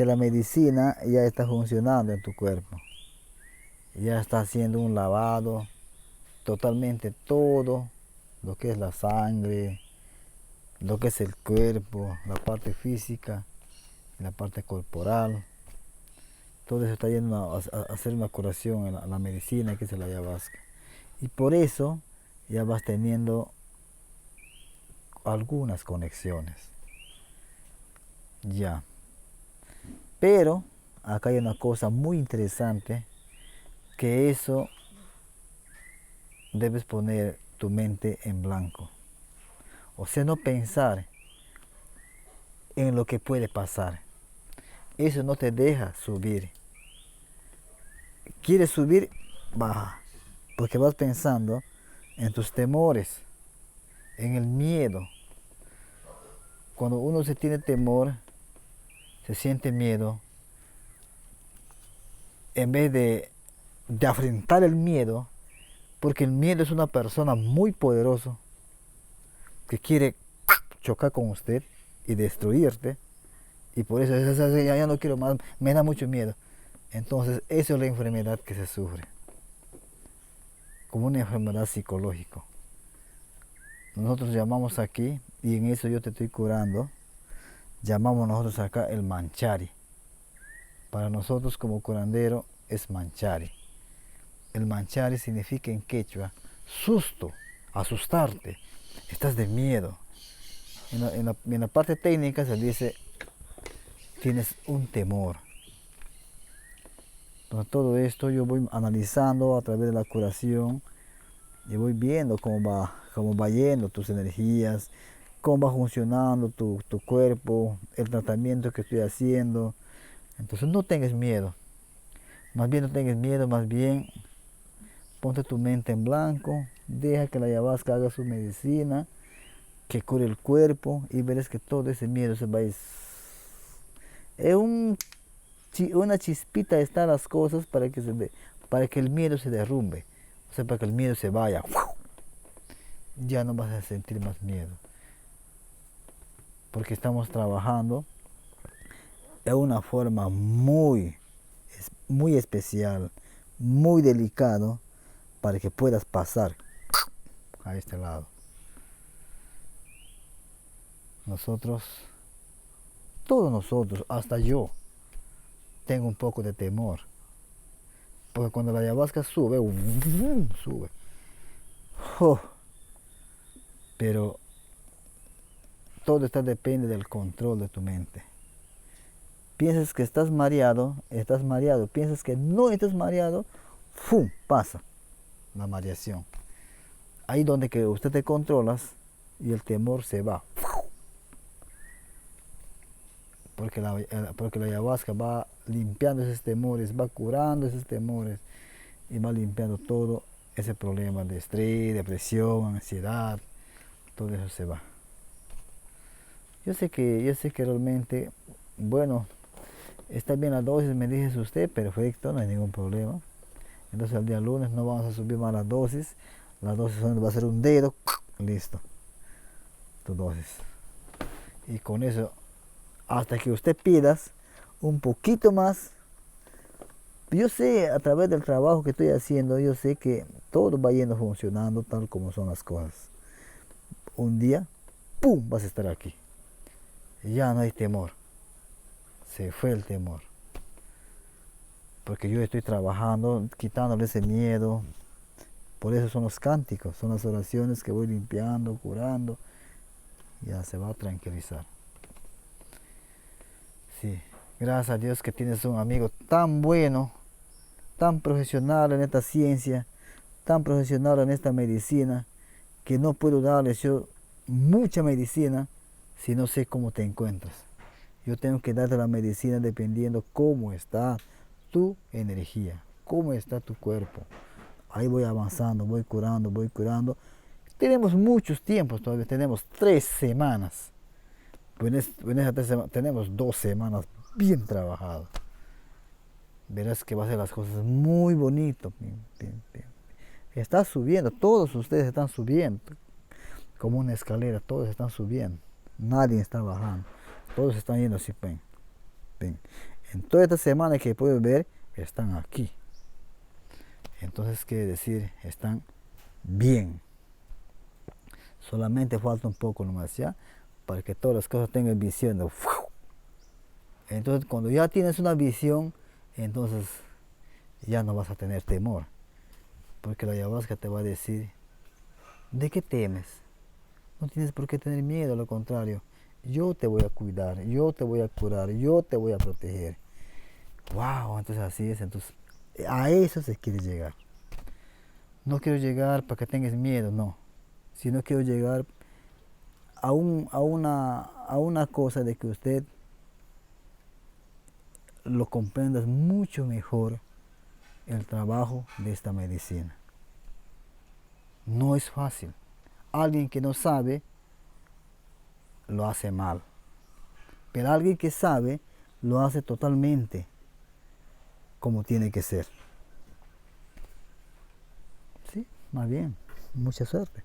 que la medicina ya está funcionando en tu cuerpo. Ya está haciendo un lavado totalmente todo lo que es la sangre, lo que es el cuerpo, la parte física, la parte corporal. Todo eso está yendo a hacer una curación en la medicina que es la ayahuasca. Y por eso ya vas teniendo algunas conexiones. Ya. Pero acá hay una cosa muy interesante, que eso debes poner tu mente en blanco. O sea, no pensar en lo que puede pasar. Eso no te deja subir. Quieres subir, baja. Porque vas pensando en tus temores, en el miedo. Cuando uno se tiene temor, se siente miedo, en vez de afrontar el miedo, porque el miedo es una persona muy poderosa que quiere chocar con usted y destruirte, y por eso ya no quiero más, me da mucho miedo. Entonces, eso es la enfermedad que se sufre, como una enfermedad psicológica. Nosotros llamamos aquí, y en eso yo te estoy curando, llamamos nosotros acá el manchari. Para nosotros como curandero es manchari. El manchari significa en quechua susto, asustarte, estás de miedo. En la parte técnica se dice tienes un temor. Entonces todo esto yo voy analizando a través de la curación y voy viendo cómo va yendo tus energías, cómo va funcionando tu cuerpo, el tratamiento que estoy haciendo. Entonces no tengas miedo, más bien no tengas miedo, más bien ponte tu mente en blanco, deja que la ayahuasca haga su medicina, que cure el cuerpo y verás que todo ese miedo se va a ir. Es una chispita está las cosas para que el miedo se derrumbe, o sea, para que el miedo se vaya. Ya no vas a sentir más miedo, porque estamos trabajando de una forma muy especial, muy delicado, para que puedas pasar a este lado. Nosotros, todos nosotros, hasta yo, tengo un poco de temor, porque cuando la ayahuasca sube, sube. Oh, pero todo depende del control de tu mente. Piensas que estás mareado, piensas que no estás mareado, ¡fum! Pasa la mareación. Ahí donde que usted te controlas y el temor se va. Porque la ayahuasca va limpiando esos temores, va curando esos temores y va limpiando todo ese problema de estrés, depresión, ansiedad, todo eso se va. Yo sé que realmente, bueno, está bien la dosis, me dice usted, perfecto, no hay ningún problema. Entonces el día lunes no vamos a subir más las dosis va a ser un dedo, listo, tu dosis. Y con eso, hasta que usted pidas un poquito más, yo sé a través del trabajo que estoy haciendo, yo sé que todo va yendo funcionando tal como son las cosas. Un día, ¡pum!, vas a estar aquí. Ya no hay temor, se fue el temor. Porque yo estoy trabajando, quitándole ese miedo. Por eso son los cánticos, son las oraciones que voy limpiando, curando. Ya se va a tranquilizar. Sí, gracias a Dios que tienes un amigo tan bueno, tan profesional en esta ciencia, tan profesional en esta medicina, que no puedo darles yo mucha medicina si no sé cómo te encuentras. Yo tengo que darte la medicina dependiendo cómo está tu energía, cómo está tu cuerpo. Ahí voy avanzando, voy curando, voy curando. Tenemos muchos tiempos todavía, tenemos 3 semanas. En esas 3 semanas tenemos 2 semanas bien trabajadas. Verás que va a ser las cosas muy bonito. Está subiendo, todos ustedes están subiendo. Como una escalera, todos están subiendo. Nadie está bajando. Todos están yendo así, pen. En toda esta semana que puedes ver, están aquí. Entonces quiere decir, están bien. Solamente falta un poco nomás ya, para que todas las cosas tengan visión. Entonces cuando ya tienes una visión, entonces ya no vas a tener temor. Porque la ayahuasca te va a decir, ¿de qué temes? No tienes por qué tener miedo, lo contrario. Yo te voy a cuidar, yo te voy a curar, yo te voy a proteger. Wow, entonces así es. Entonces, a eso se quiere llegar. No quiero llegar para que tengas miedo, no. Sino quiero llegar a una cosa de que usted lo comprenda mucho mejor el trabajo de esta medicina. No es fácil. Alguien que no sabe lo hace mal. Pero alguien que sabe lo hace totalmente como tiene que ser. Sí, más bien. Mucha suerte.